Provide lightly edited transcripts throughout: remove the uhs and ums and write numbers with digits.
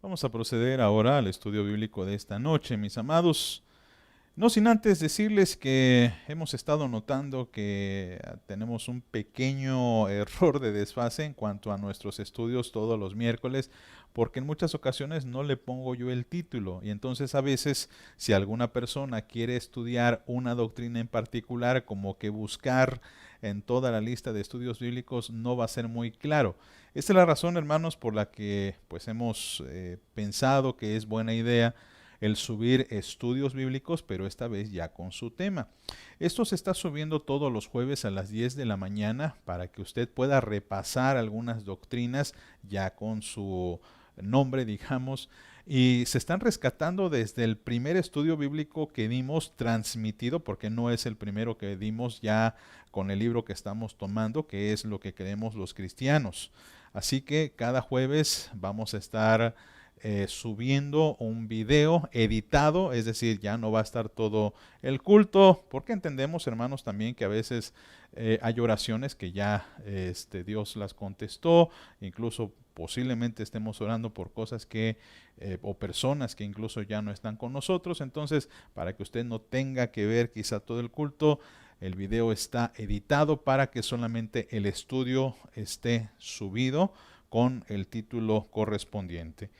Vamos a proceder ahora al estudio bíblico de esta noche, mis amados. No sin antes decirles que hemos estado notando que tenemos un pequeño error de desfase en cuanto a nuestros estudios todos los miércoles, porque en muchas ocasiones no le pongo yo el título y entonces a veces si alguna persona quiere estudiar una doctrina en particular, como que buscar en toda la lista de estudios bíblicos no va a ser muy claro. Esta es la razón, hermanos, por la que pues hemos pensado que es buena idea el subir estudios bíblicos, pero esta vez ya con su tema. Esto se está subiendo todos los jueves a las 10 de la mañana para que usted pueda repasar algunas doctrinas ya con su nombre, digamos, y se están rescatando desde el primer estudio bíblico que dimos transmitido, porque no es el primero que dimos ya con el libro que estamos tomando, que es lo que creemos los cristianos. Así que cada jueves vamos a estar subiendo un video editado, es decir, ya no va a estar todo el culto, porque entendemos, hermanos, también que a veces hay oraciones que ya Dios las contestó, incluso posiblemente estemos orando por cosas que, o personas que incluso ya no están con nosotros, entonces para que usted no tenga que ver quizá todo el culto, el video está editado para que solamente el estudio esté subido con el título correspondiente.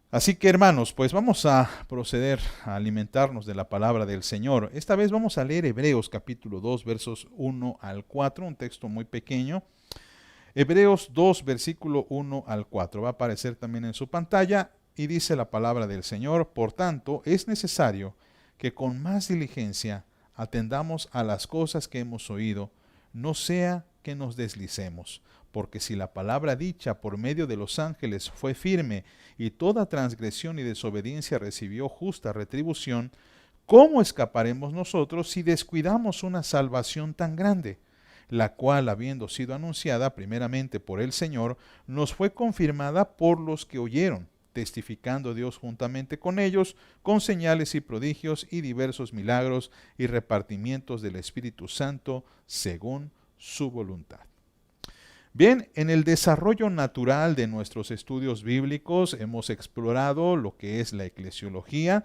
Así que hermanos, pues vamos a proceder a alimentarnos de la palabra del Señor. Esta vez vamos a leer Hebreos capítulo 2 versos 1 al 4, un texto muy pequeño. Hebreos 2 versículo 1 al 4, va a aparecer también en su pantalla y dice la palabra del Señor: por tanto, es necesario que con más diligencia atendamos a las cosas que hemos oído, no sea que nos deslicemos. Porque si la palabra dicha por medio de los ángeles fue firme y toda transgresión y desobediencia recibió justa retribución, ¿cómo escaparemos nosotros si descuidamos una salvación tan grande? La cual, habiendo sido anunciada primeramente por el Señor, nos fue confirmada por los que oyeron, testificando Dios juntamente con ellos, con señales y prodigios y diversos milagros y repartimientos del Espíritu Santo según su voluntad. Bien, en el desarrollo natural de nuestros estudios bíblicos hemos explorado lo que es la eclesiología,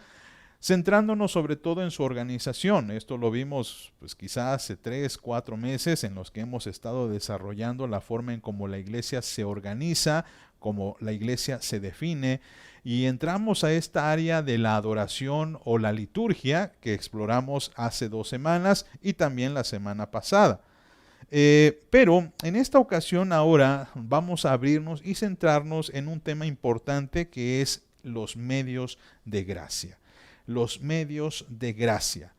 centrándonos sobre todo en su organización. Esto lo vimos pues quizás hace 3, 4 meses en los que hemos estado desarrollando la forma en cómo la iglesia se organiza, cómo la iglesia se define, y entramos a esta área de la adoración o la liturgia que exploramos hace 2 semanas y también la semana pasada. Pero en esta ocasión ahora vamos a abrirnos y centrarnos en un tema importante que es los medios de gracia. Los medios de gracia.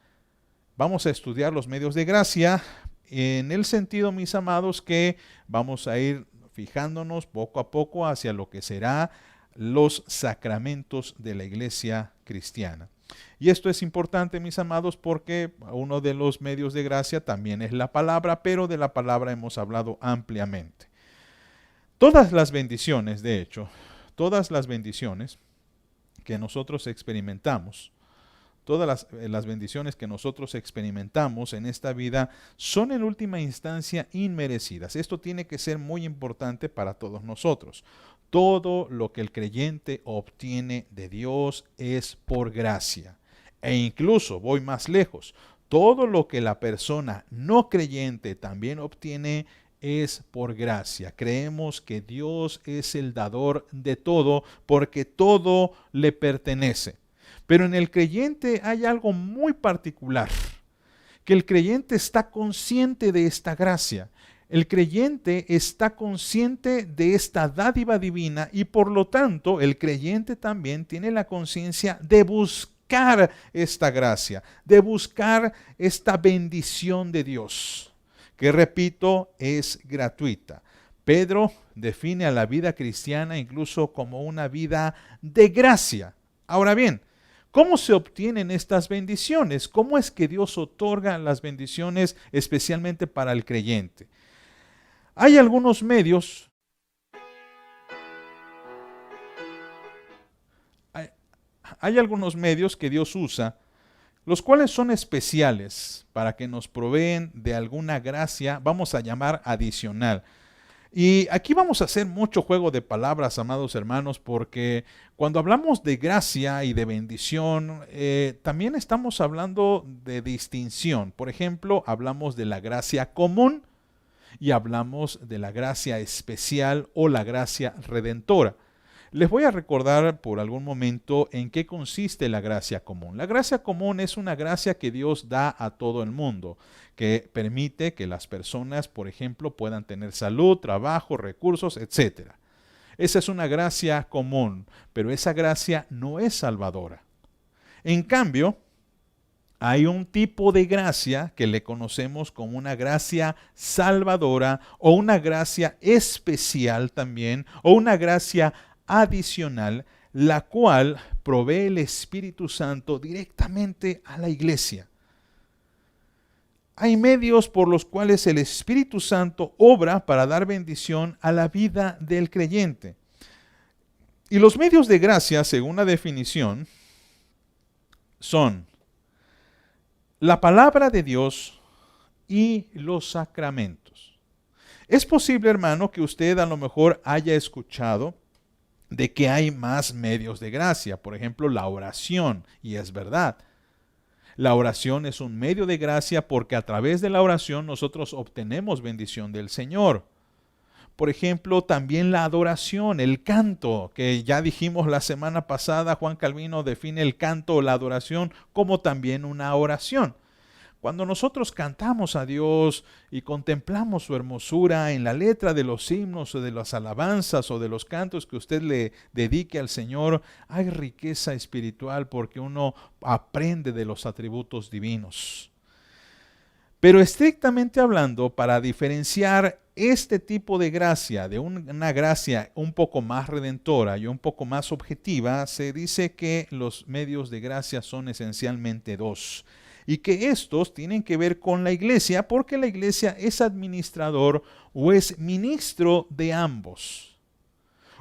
Vamos a estudiar los medios de gracia en el sentido, mis amados, que vamos a ir fijándonos poco a poco hacia lo que será los sacramentos de la iglesia cristiana. Y esto es importante, mis amados, porque uno de los medios de gracia también es la palabra, pero de la palabra hemos hablado ampliamente. Todas las bendiciones, de hecho, todas las bendiciones que nosotros experimentamos, todas las bendiciones que nosotros experimentamos en esta vida son en última instancia inmerecidas. Esto tiene que ser muy importante para todos nosotros. Todo lo que el creyente obtiene de Dios es por gracia. E incluso voy más lejos. Todo lo que la persona no creyente también obtiene es por gracia. Creemos que Dios es el dador de todo porque todo le pertenece. Pero en el creyente hay algo muy particular, que el creyente está consciente de esta gracia. El creyente está consciente de esta dádiva divina y por lo tanto el creyente también tiene la conciencia de buscar esta gracia, de buscar esta bendición de Dios, que repito, es gratuita. Pedro define a la vida cristiana incluso como una vida de gracia. Ahora bien, ¿cómo se obtienen estas bendiciones? ¿Cómo es que Dios otorga las bendiciones especialmente para el creyente? Hay algunos medios, hay algunos medios que Dios usa, los cuales son especiales para que nos proveen de alguna gracia, vamos a llamar adicional. Y aquí vamos a hacer mucho juego de palabras, amados hermanos, porque cuando hablamos de gracia y de bendición, también estamos hablando de distinción. Por ejemplo, hablamos de la gracia común y hablamos de la gracia especial o la gracia redentora. Les voy a recordar por algún momento en qué consiste la gracia común. La gracia común es una gracia que Dios da a todo el mundo, que permite que las personas, por ejemplo, puedan tener salud, trabajo, recursos, etc. Esa es una gracia común, pero esa gracia no es salvadora. En cambio, hay un tipo de gracia que le conocemos como una gracia salvadora o una gracia especial también, o una gracia adicional, la cual provee el Espíritu Santo directamente a la iglesia. Hay medios por los cuales el Espíritu Santo obra para dar bendición a la vida del creyente. Y los medios de gracia, según la definición, son la palabra de Dios y los sacramentos. Es posible, hermano, que usted a lo mejor haya escuchado de que hay más medios de gracia, por ejemplo, la oración, y es verdad. La oración es un medio de gracia porque a través de la oración nosotros obtenemos bendición del Señor. Por ejemplo, también la adoración, el canto, que ya dijimos la semana pasada, Juan Calvino define el canto o la adoración como también una oración. Cuando nosotros cantamos a Dios y contemplamos su hermosura en la letra de los himnos o de las alabanzas o de los cantos que usted le dedique al Señor, hay riqueza espiritual porque uno aprende de los atributos divinos. Pero estrictamente hablando, para diferenciar este tipo de gracia de una gracia un poco más redentora y un poco más objetiva, se dice que los medios de gracia son esencialmente dos. Y que estos tienen que ver con la iglesia porque la iglesia es administrador o es ministro de ambos.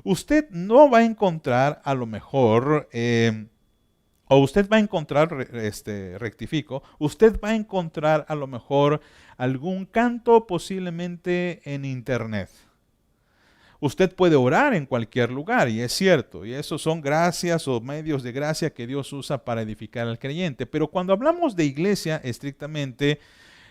Usted no va a encontrar a lo mejor, o usted va a encontrar, rectifico, usted va a encontrar a lo mejor algún canto posiblemente en internet. Usted puede orar en cualquier lugar, y es cierto, y esos son gracias o medios de gracia que Dios usa para edificar al creyente. Pero cuando hablamos de iglesia, estrictamente,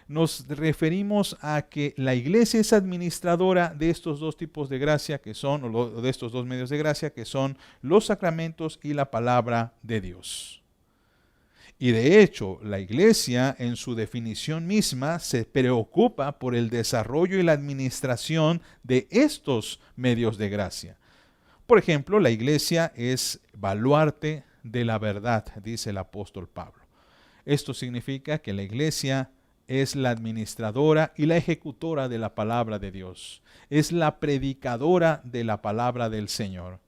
nos referimos a que la iglesia es administradora de estos dos tipos de gracia que son, o de estos dos medios de gracia que son los sacramentos y la palabra de Dios. Y de hecho, la iglesia en su definición misma se preocupa por el desarrollo y la administración de estos medios de gracia. Por ejemplo, la iglesia es baluarte de la verdad, dice el apóstol Pablo. Esto significa que la iglesia es la administradora y la ejecutora de la palabra de Dios. Es la predicadora de la palabra del Señor.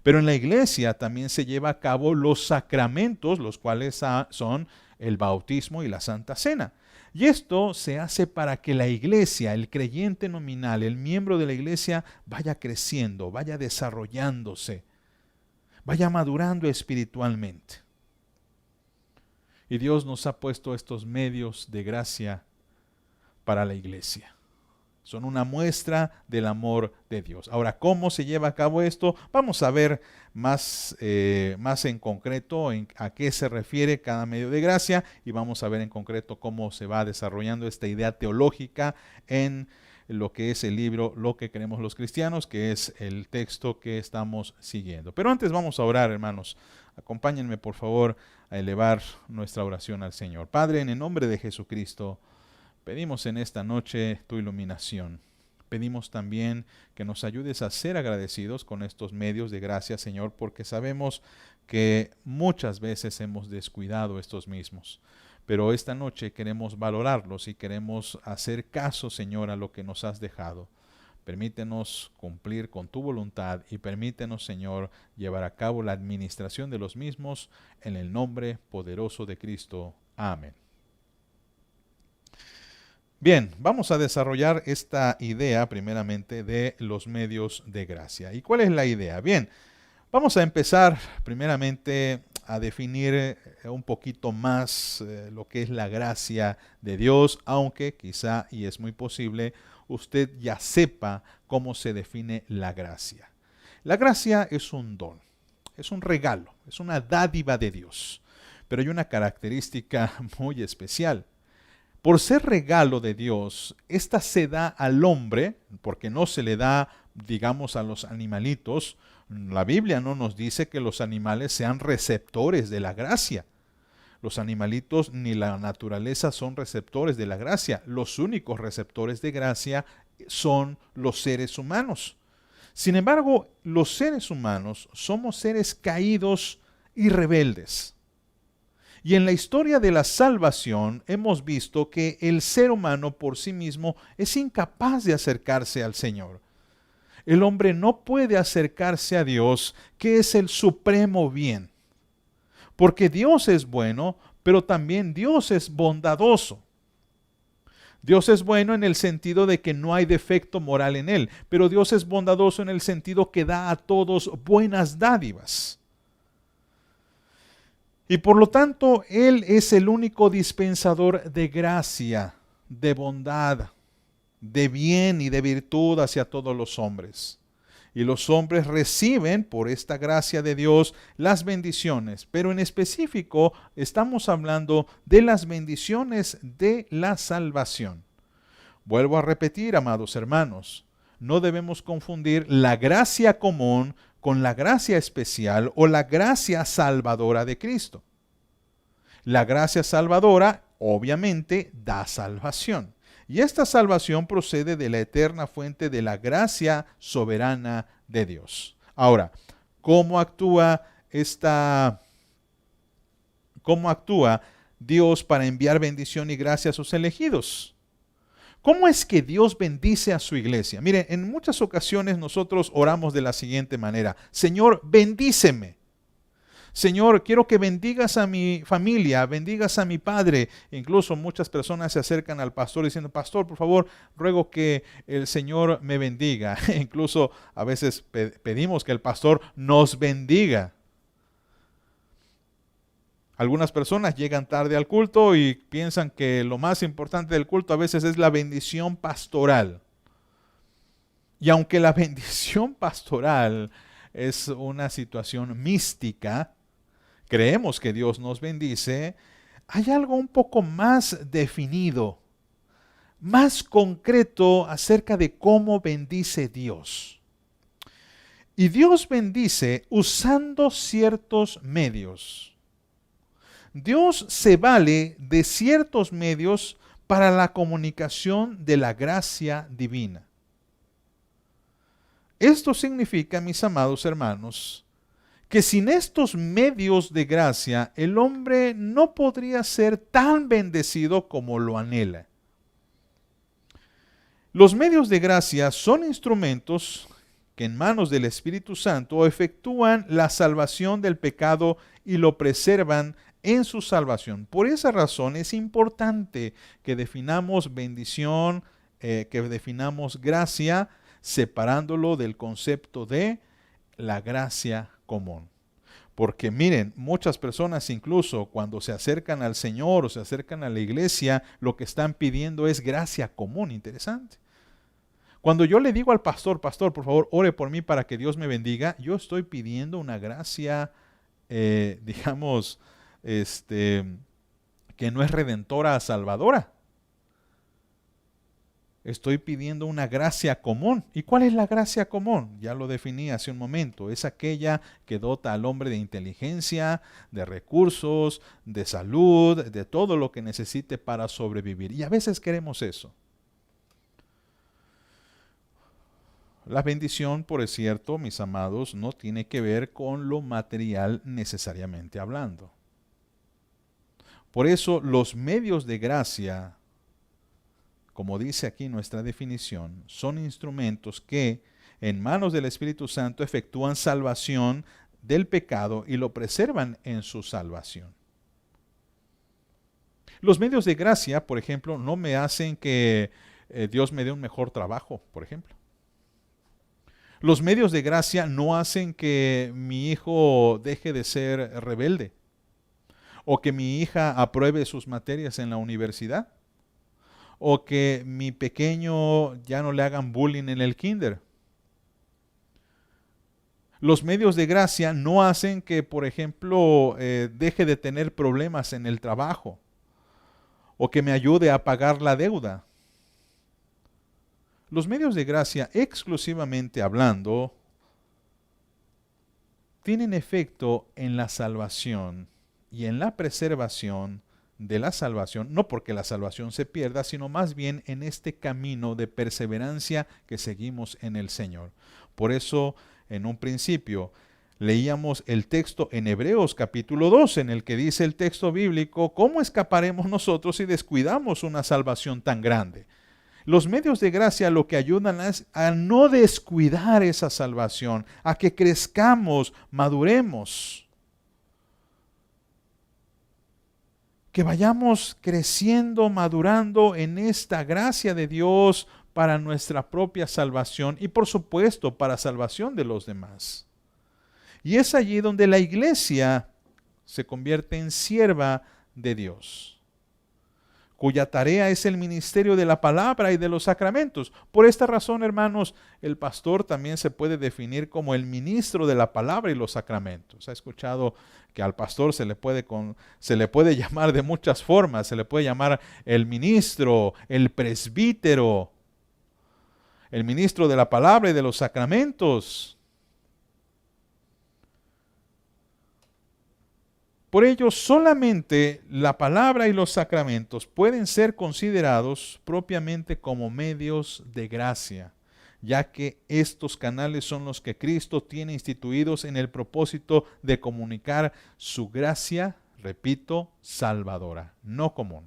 Pero en la iglesia también se lleva a cabo los sacramentos, los cuales son el bautismo y la Santa Cena. Y esto se hace para que la iglesia, el creyente nominal, el miembro de la iglesia, vaya creciendo, vaya desarrollándose, vaya madurando espiritualmente. Y Dios nos ha puesto estos medios de gracia para la iglesia. Son una muestra del amor de Dios. Ahora, ¿cómo se lleva a cabo esto? Vamos a ver más en concreto a qué se refiere cada medio de gracia y vamos a ver en concreto cómo se va desarrollando esta idea teológica en lo que es el libro Lo que creemos los cristianos, que es el texto que estamos siguiendo. Pero antes vamos a orar, hermanos. Acompáñenme, por favor, a elevar nuestra oración al Señor. Padre, en el nombre de Jesucristo, pedimos en esta noche tu iluminación. Pedimos también que nos ayudes a ser agradecidos con estos medios de gracia, Señor, porque sabemos que muchas veces hemos descuidado estos mismos. Pero esta noche queremos valorarlos y queremos hacer caso, Señor, a lo que nos has dejado. Permítenos cumplir con tu voluntad y permítenos, Señor, llevar a cabo la administración de los mismos en el nombre poderoso de Cristo. Amén. Bien, vamos a desarrollar esta idea primeramente de los medios de gracia. ¿Y cuál es la idea? Bien, vamos a empezar primeramente a definir un poquito más lo que es la gracia de Dios, aunque quizá, y es muy posible, usted ya sepa cómo se define la gracia. La gracia es un don, es un regalo, es una dádiva de Dios. Pero hay una característica muy especial. Por ser regalo de Dios, esta se da al hombre, porque no se le da, digamos, a los animalitos. La Biblia no nos dice que los animales sean receptores de la gracia. Los animalitos ni la naturaleza son receptores de la gracia. Los únicos receptores de gracia son los seres humanos. Sin embargo, los seres humanos somos seres caídos y rebeldes. Y en la historia de la salvación hemos visto que el ser humano por sí mismo es incapaz de acercarse al Señor. El hombre no puede acercarse a Dios, que es el supremo bien. Porque Dios es bueno, pero también Dios es bondadoso. Dios es bueno en el sentido de que no hay defecto moral en Él, pero Dios es bondadoso en el sentido que da a todos buenas dádivas. Y por lo tanto, Él es el único dispensador de gracia, de bondad, de bien y de virtud hacia todos los hombres. Y los hombres reciben por esta gracia de Dios las bendiciones, pero en específico estamos hablando de las bendiciones de la salvación. Vuelvo a repetir, amados hermanos, no debemos confundir la gracia común con la gracia especial o la gracia salvadora de Cristo. La gracia salvadora obviamente da salvación. Y esta salvación procede de la eterna fuente de la gracia soberana de Dios. Ahora, ¿cómo actúa Dios para enviar bendición y gracia a sus elegidos? ¿Cómo es que Dios bendice a su iglesia? Mire, en muchas ocasiones nosotros oramos de la siguiente manera: Señor, bendíceme. Señor, quiero que bendigas a mi familia, bendigas a mi padre. Incluso muchas personas se acercan al pastor diciendo: Pastor, por favor, ruego que el Señor me bendiga. Incluso a veces pedimos que el pastor nos bendiga. Algunas personas llegan tarde al culto y piensan que lo más importante del culto a veces es la bendición pastoral. Y aunque la bendición pastoral es una situación mística, creemos que Dios nos bendice, hay algo un poco más definido, más concreto acerca de cómo bendice Dios. Y Dios bendice usando ciertos medios. Dios se vale de ciertos medios para la comunicación de la gracia divina. Esto significa, mis amados hermanos, que sin estos medios de gracia, el hombre no podría ser tan bendecido como lo anhela. Los medios de gracia son instrumentos que en manos del Espíritu Santo efectúan la salvación del pecado y lo preservan en su salvación. Por esa razón es importante que definamos bendición, que definamos gracia, separándolo del concepto de la gracia común. Porque miren, muchas personas incluso cuando se acercan al Señor o se acercan a la iglesia, lo que están pidiendo es gracia común. Interesante. Cuando yo le digo al pastor: Pastor, por favor, ore por mí para que Dios me bendiga, yo estoy pidiendo una gracia, digamos, que no es redentora, salvadora. Estoy pidiendo una gracia común. ¿Y cuál es la gracia común? Ya lo definí hace un momento. Es aquella que dota al hombre de inteligencia, de recursos, de salud, de todo lo que necesite para sobrevivir. Y a veces queremos eso. La bendición, por cierto, mis amados, no tiene que ver con lo material necesariamente hablando. Por eso los medios de gracia, como dice aquí nuestra definición, son instrumentos que en manos del Espíritu Santo efectúan salvación del pecado y lo preservan en su salvación. Los medios de gracia, por ejemplo, no me hacen que Dios me dé un mejor trabajo, por ejemplo. Los medios de gracia no hacen que mi hijo deje de ser rebelde o que mi hija apruebe sus materias en la universidad o que mi pequeño ya no le hagan bullying en el kinder. Los medios de gracia no hacen que, por ejemplo, deje de tener problemas en el trabajo o que me ayude a pagar la deuda. Los medios de gracia, exclusivamente hablando, tienen efecto en la salvación y en la preservación de la salvación, no porque la salvación se pierda, sino más bien en este camino de perseverancia que seguimos en el Señor. Por eso, en un principio, leíamos el texto en Hebreos capítulo 2, en el que dice el texto bíblico, ¿cómo escaparemos nosotros si descuidamos una salvación tan grande? Los medios de gracia lo que ayudan es a no descuidar esa salvación, a que crezcamos, maduremos, que vayamos creciendo, madurando en esta gracia de Dios para nuestra propia salvación y por supuesto para salvación de los demás. Y es allí donde la iglesia se convierte en sierva de Dios, cuya tarea es el ministerio de la palabra y de los sacramentos. Por esta razón, hermanos, el pastor también se puede definir como el ministro de la palabra y los sacramentos. ¿Ha escuchado que al pastor se le puede llamar de muchas formas? Se le puede llamar el ministro, el presbítero, el ministro de la palabra y de los sacramentos. Por ello, solamente la palabra y los sacramentos pueden ser considerados propiamente como medios de gracia, ya que estos canales son los que Cristo tiene instituidos en el propósito de comunicar su gracia, repito, salvadora, no común.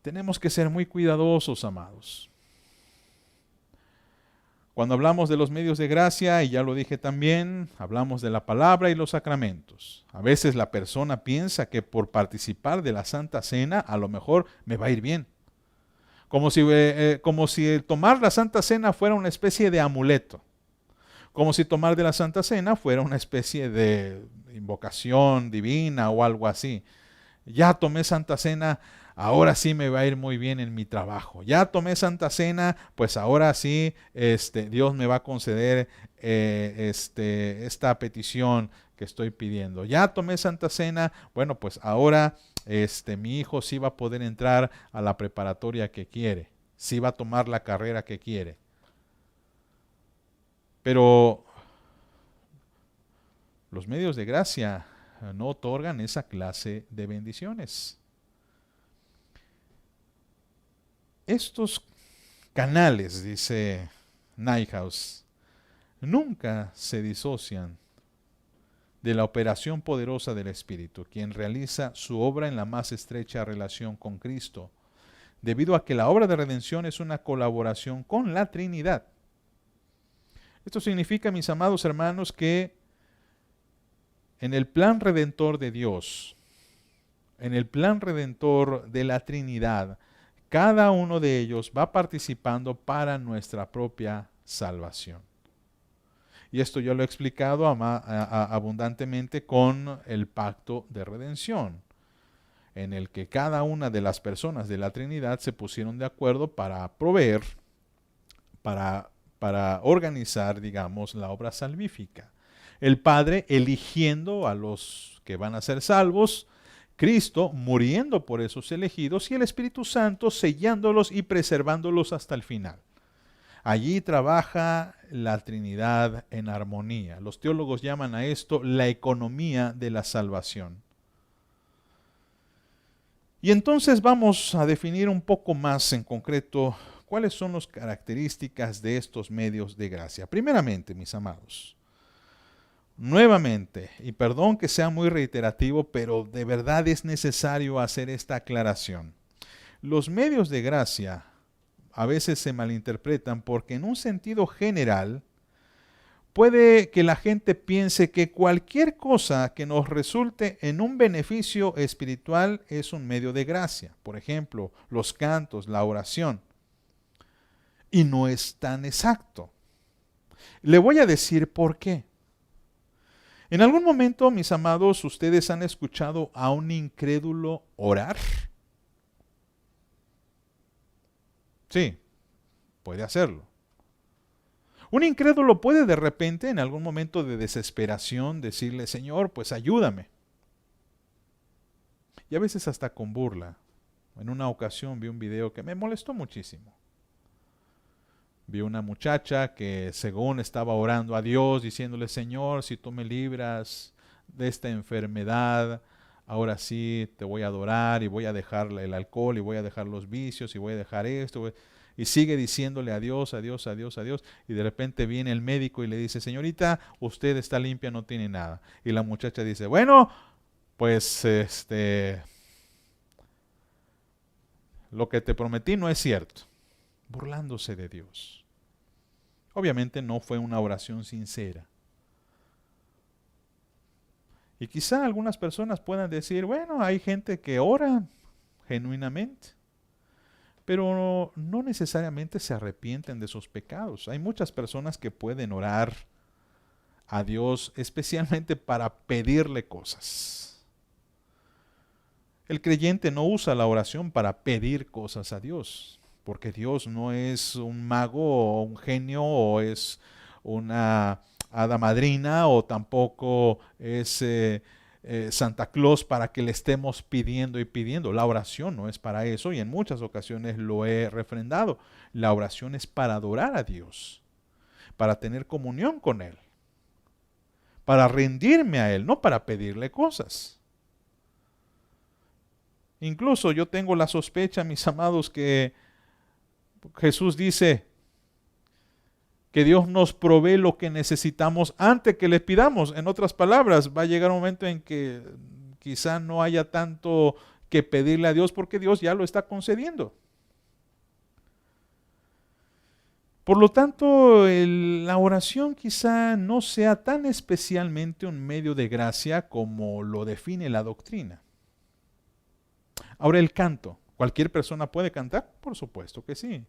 Tenemos que ser muy cuidadosos, amados. Cuando hablamos de los medios de gracia, y ya lo dije también, hablamos de la palabra y los sacramentos. A veces la persona piensa que por participar de la Santa Cena, a lo mejor me va a ir bien. Como si el tomar la Santa Cena fuera una especie de amuleto. Como si tomar de la Santa Cena fuera una especie de invocación divina o algo así. Ya tomé Santa Cena, ahora sí me va a ir muy bien en mi trabajo. Ya tomé Santa Cena, pues ahora sí Dios me va a conceder esta petición que estoy pidiendo. Ya tomé Santa Cena, bueno, pues ahora mi hijo sí va a poder entrar a la preparatoria que quiere. Sí va a tomar la carrera que quiere. Pero los medios de gracia no otorgan esa clase de bendiciones. Estos canales, dice Niehaus, nunca se disocian de la operación poderosa del Espíritu, quien realiza su obra en la más estrecha relación con Cristo, debido a que la obra de redención es una colaboración con la Trinidad. Esto significa, mis amados hermanos, que en el plan redentor de Dios, en el plan redentor de la Trinidad, cada uno de ellos va participando para nuestra propia salvación. Y esto yo lo he explicado abundantemente con el pacto de redención, en el que cada una de las personas de la Trinidad se pusieron de acuerdo para proveer, para organizar, digamos, la obra salvífica. El Padre eligiendo a los que van a ser salvos, Cristo muriendo por esos elegidos y el Espíritu Santo sellándolos y preservándolos hasta el final. Allí trabaja la Trinidad en armonía. Los teólogos llaman a esto la economía de la salvación. Y entonces vamos a definir un poco más en concreto cuáles son las características de estos medios de gracia. Primeramente, mis amados, nuevamente, y perdón que sea muy reiterativo, pero de verdad es necesario hacer esta aclaración. Los medios de gracia a veces se malinterpretan porque en un sentido general puede que la gente piense que cualquier cosa que nos resulte en un beneficio espiritual es un medio de gracia. Por ejemplo, los cantos, la oración. Y no es tan exacto. Le voy a decir por qué. En algún momento, mis amados, ustedes han escuchado a un incrédulo orar. Sí, puede hacerlo. Un incrédulo puede de repente, en algún momento de desesperación, decirle, Señor, pues ayúdame. Y a veces hasta con burla. En una ocasión vi un video que me molestó muchísimo. Vi una muchacha que según estaba orando a Dios, diciéndole, Señor, si tú me libras de esta enfermedad, ahora sí te voy a adorar y voy a dejar el alcohol y voy a dejar los vicios y voy a dejar esto. Y sigue diciéndole a Dios, a Dios, a Dios, a Dios. Y de repente viene el médico y le dice, señorita, usted está limpia, no tiene nada. Y la muchacha dice, bueno, pues lo que te prometí no es cierto. Burlándose de Dios. Obviamente no fue una oración sincera. Y quizá algunas personas puedan decir, bueno, hay gente que ora genuinamente, pero no necesariamente se arrepienten de sus pecados. Hay muchas personas que pueden orar a Dios especialmente para pedirle cosas. El creyente no usa la oración para pedir cosas a Dios, porque Dios no es un mago o un genio o es una hada madrina o tampoco es Santa Claus para que le estemos pidiendo y pidiendo. La oración no es para eso y en muchas ocasiones lo he refrendado. La oración es para adorar a Dios, para tener comunión con Él, para rendirme a Él, no para pedirle cosas. Incluso yo tengo la sospecha, mis amados, que Jesús dice que Dios nos provee lo que necesitamos antes que le pidamos. En otras palabras, va a llegar un momento en que quizá no haya tanto que pedirle a Dios porque Dios ya lo está concediendo. Por lo tanto, la oración quizá no sea tan especialmente un medio de gracia como lo define la doctrina. Ahora el canto. ¿Cualquier persona puede cantar? Por supuesto que sí.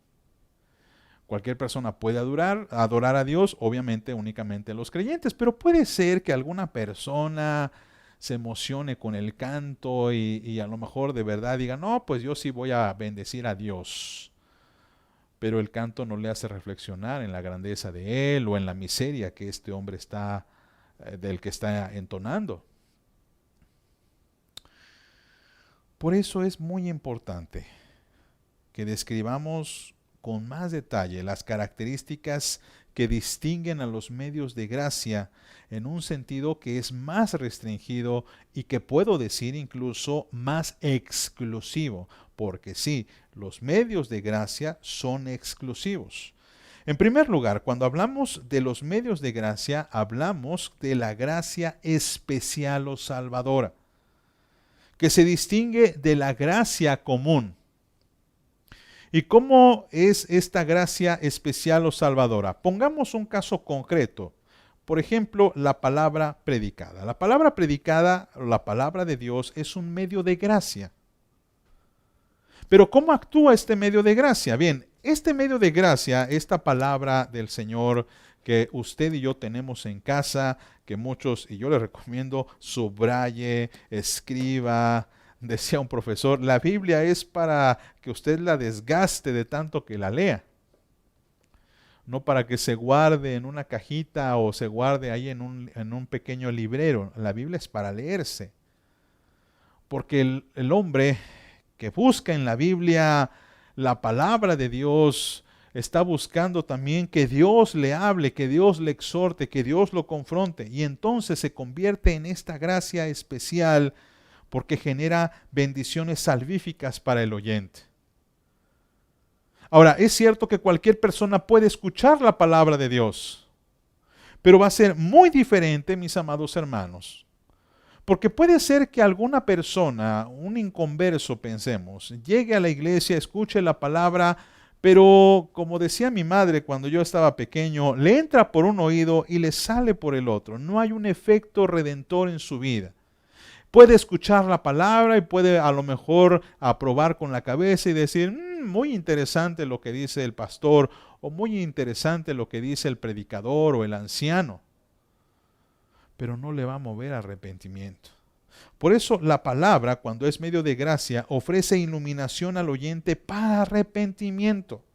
Cualquier persona puede adorar a Dios, obviamente únicamente los creyentes, pero puede ser que alguna persona se emocione con el canto y a lo mejor de verdad diga, no, pues yo sí voy a bendecir a Dios. Pero el canto no le hace reflexionar en la grandeza de Él o en la miseria que este hombre del que está entonando. Por eso es muy importante que describamos con más detalle las características que distinguen a los medios de gracia en un sentido que es más restringido y que puedo decir incluso más exclusivo, porque sí, los medios de gracia son exclusivos. En primer lugar, cuando hablamos de los medios de gracia, hablamos de la gracia especial o salvadora, que se distingue de la gracia común. ¿Y cómo es esta gracia especial o salvadora? Pongamos un caso concreto. Por ejemplo, la palabra predicada. La palabra predicada, la palabra de Dios, es un medio de gracia. Pero ¿cómo actúa este medio de gracia? Bien, este medio de gracia, esta palabra del Señor que usted y yo tenemos en casa, que muchos, y yo les recomiendo, subraye, escriba. Decía un profesor, la Biblia es para que usted la desgaste de tanto que la lea. No para que se guarde en una cajita o se guarde ahí en un pequeño librero. La Biblia es para leerse. Porque el hombre que busca en la Biblia la palabra de Dios está buscando también que Dios le hable, que Dios le exhorte, que Dios lo confronte. Y entonces se convierte en esta gracia especial porque genera bendiciones salvíficas para el oyente. Ahora, es cierto que cualquier persona puede escuchar la palabra de Dios, pero va a ser muy diferente, mis amados hermanos, porque puede ser que alguna persona, un inconverso, pensemos, llegue a la iglesia, escuche la palabra, pero como decía mi madre cuando yo estaba pequeño, le entra por un oído y le sale por el otro. No hay un efecto redentor en su vida. Puede escuchar la palabra y puede a lo mejor aprobar con la cabeza y decir, muy interesante lo que dice el pastor o muy interesante lo que dice el predicador o el anciano, pero no le va a mover arrepentimiento. Por eso la palabra, cuando es medio de gracia, ofrece iluminación al oyente para arrepentimiento.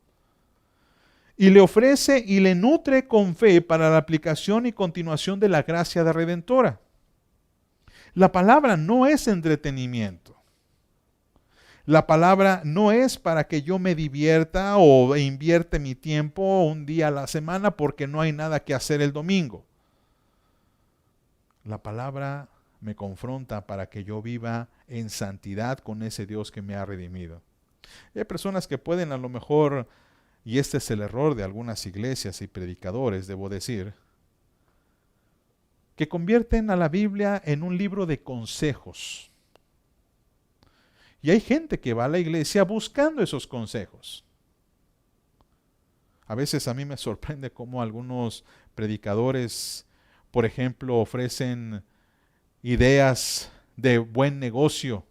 y le ofrece y le nutre con fe para la aplicación y continuación de la gracia de redentora. La palabra no es entretenimiento. La palabra no es para que yo me divierta o invierte mi tiempo un día a la semana porque no hay nada que hacer el domingo. La palabra me confronta para que yo viva en santidad con ese Dios que me ha redimido. Y hay personas que pueden a lo mejor, y este es el error de algunas iglesias y predicadores, debo decir, que convierten a la Biblia en un libro de consejos. Y hay gente que va a la iglesia buscando esos consejos. A veces a mí me sorprende cómo algunos predicadores, por ejemplo, ofrecen ideas de buen negocio.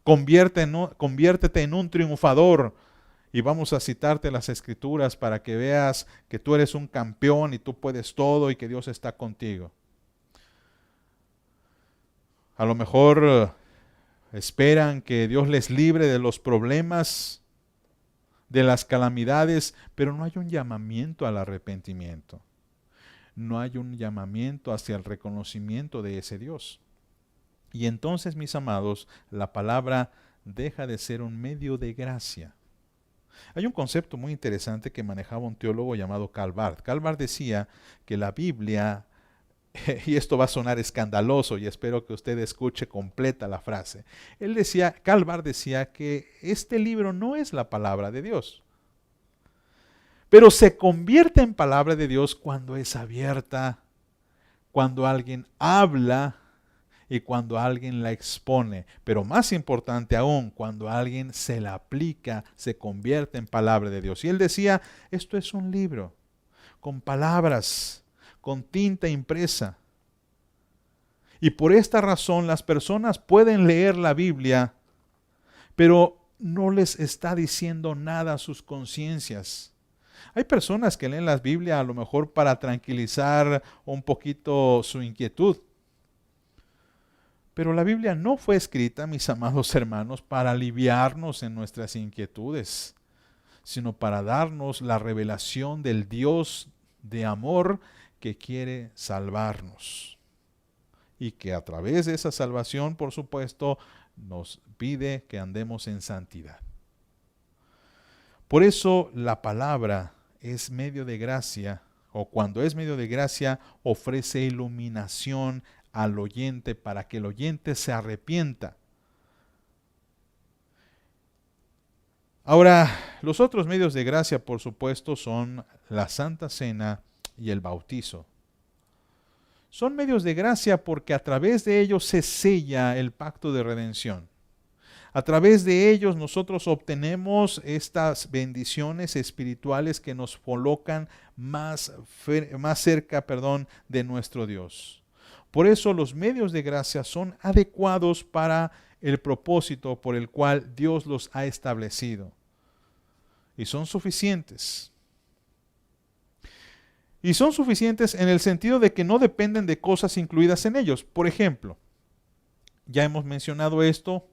Conviértete en un triunfador. Y vamos a citarte las escrituras para que veas que tú eres un campeón y tú puedes todo y que Dios está contigo. A lo mejor esperan que Dios les libre de los problemas, de las calamidades, pero no hay un llamamiento al arrepentimiento. No hay un llamamiento hacia el reconocimiento de ese Dios. Y entonces, mis amados, la palabra deja de ser un medio de gracia. Hay un concepto muy interesante que manejaba un teólogo llamado Karl Barth. Karl Barth decía que la Biblia, y esto va a sonar escandaloso y espero que usted escuche completa la frase. Karl Barth decía que este libro no es la palabra de Dios, pero se convierte en palabra de Dios cuando es abierta, cuando alguien habla y cuando alguien la expone. Pero más importante aún, cuando alguien se la aplica, se convierte en palabra de Dios. Y él decía, esto es un libro con palabras, con tinta impresa. Y por esta razón las personas pueden leer la Biblia, pero no les está diciendo nada a sus conciencias. Hay personas que leen la Biblia a lo mejor para tranquilizar un poquito su inquietud. Pero la Biblia no fue escrita, mis amados hermanos, para aliviarnos en nuestras inquietudes, sino para darnos la revelación del Dios de amor que quiere salvarnos. Y que a través de esa salvación, por supuesto, nos pide que andemos en santidad. Por eso la palabra es medio de gracia, o cuando es medio de gracia, ofrece iluminación al oyente para que el oyente se arrepienta. Ahora, los otros medios de gracia, por supuesto, son la Santa Cena y el bautizo. Son medios de gracia porque a través de ellos se sella el pacto de redención. A través de ellos nosotros obtenemos estas bendiciones espirituales que nos colocan más cerca, de nuestro Dios. Por eso los medios de gracia son adecuados para el propósito por el cual Dios los ha establecido. Y son suficientes. Y son suficientes en el sentido de que no dependen de cosas incluidas en ellos. Por ejemplo, ya hemos mencionado esto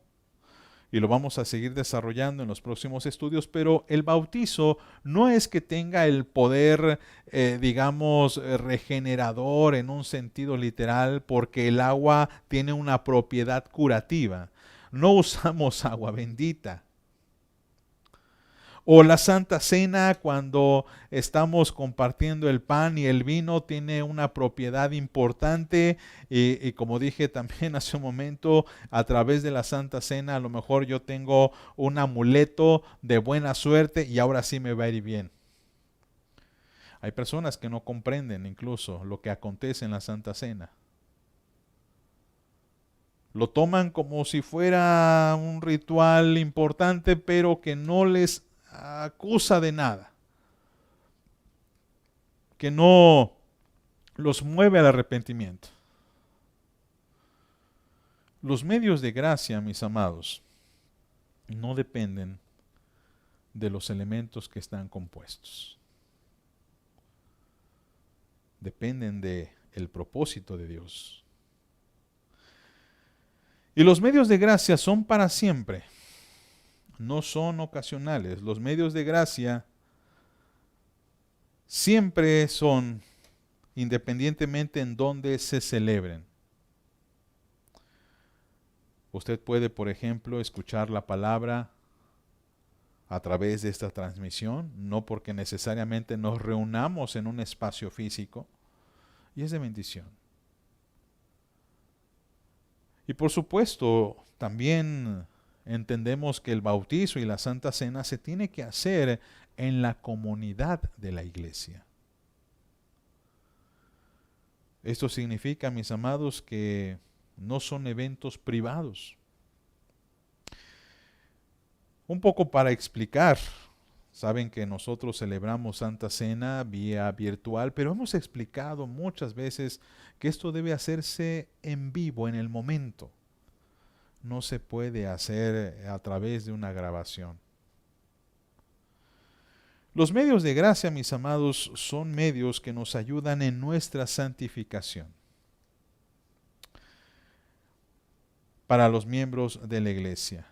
y lo vamos a seguir desarrollando en los próximos estudios, pero el bautizo no es que tenga el poder, regenerador en un sentido literal, porque el agua tiene una propiedad curativa. No usamos agua bendita. O la Santa Cena, cuando estamos compartiendo el pan y el vino, tiene una propiedad importante y como dije también hace un momento, a través de la Santa Cena a lo mejor yo tengo un amuleto de buena suerte y ahora sí me va a ir bien. Hay personas que no comprenden incluso lo que acontece en la Santa Cena. Lo toman como si fuera un ritual importante, pero que no les acusa de nada, que no los mueve al arrepentimiento. Los medios de gracia, mis amados, no dependen de los elementos que están compuestos. Dependen del propósito de Dios. Y los medios de gracia son para siempre. No son ocasionales. Los medios de gracia siempre son, independientemente en dónde se celebren. Usted puede, por ejemplo, escuchar la palabra a través de esta transmisión, no porque necesariamente nos reunamos en un espacio físico, y es de bendición. Y por supuesto, también entendemos que el bautizo y la Santa Cena se tiene que hacer en la comunidad de la iglesia. Esto significa, mis amados, que no son eventos privados. Un poco para explicar, saben que nosotros celebramos Santa Cena vía virtual, pero hemos explicado muchas veces que esto debe hacerse en vivo, en el momento. No se puede hacer a través de una grabación. Los medios de gracia, mis amados, son medios que nos ayudan en nuestra santificación. Para los miembros de la iglesia.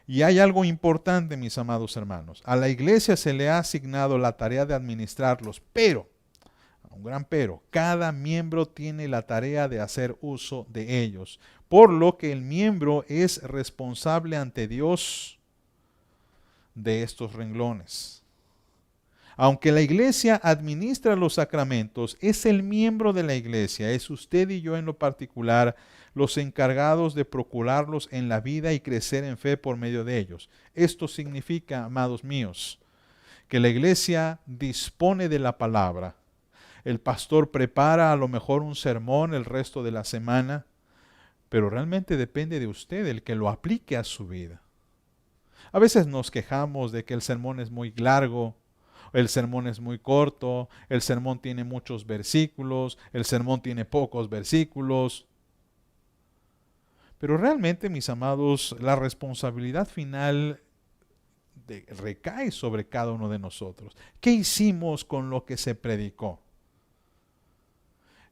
Y hay algo importante, mis amados hermanos. A la iglesia se le ha asignado la tarea de administrarlos, pero, un gran pero, cada miembro tiene la tarea de hacer uso de ellos, por lo que el miembro es responsable ante Dios de estos renglones. Aunque la iglesia administra los sacramentos, es el miembro de la iglesia, es usted y yo en lo particular, los encargados de procurarlos en la vida y crecer en fe por medio de ellos. Esto significa, amados míos, que la iglesia dispone de la palabra. El pastor prepara a lo mejor un sermón el resto de la semana, pero realmente depende de usted el que lo aplique a su vida. A veces nos quejamos de que el sermón es muy largo, el sermón es muy corto, el sermón tiene muchos versículos, el sermón tiene pocos versículos. Pero realmente, mis amados, la responsabilidad final recae sobre cada uno de nosotros. ¿Qué hicimos con lo que se predicó?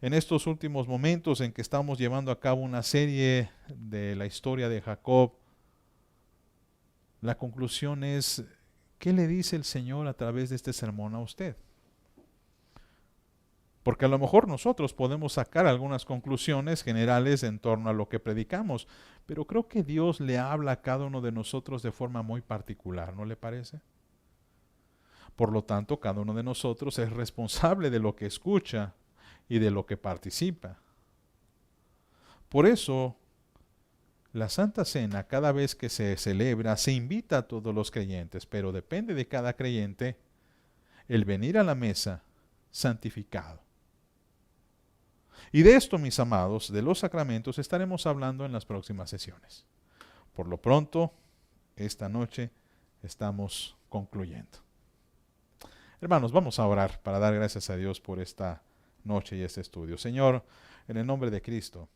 En estos últimos momentos en que estamos llevando a cabo una serie de la historia de Jacob, la conclusión es, ¿qué le dice el Señor a través de este sermón a usted? Porque a lo mejor nosotros podemos sacar algunas conclusiones generales en torno a lo que predicamos, pero creo que Dios le habla a cada uno de nosotros de forma muy particular, ¿no le parece? Por lo tanto, cada uno de nosotros es responsable de lo que escucha y de lo que participa. Por eso, la Santa Cena, cada vez que se celebra, se invita a todos los creyentes, pero depende de cada creyente el venir a la mesa santificado. Y de esto, mis amados, de los sacramentos, estaremos hablando en las próximas sesiones. Por lo pronto, esta noche estamos concluyendo. Hermanos, vamos a orar para dar gracias a Dios por esta noche y este estudio. Señor, en el nombre de Cristo,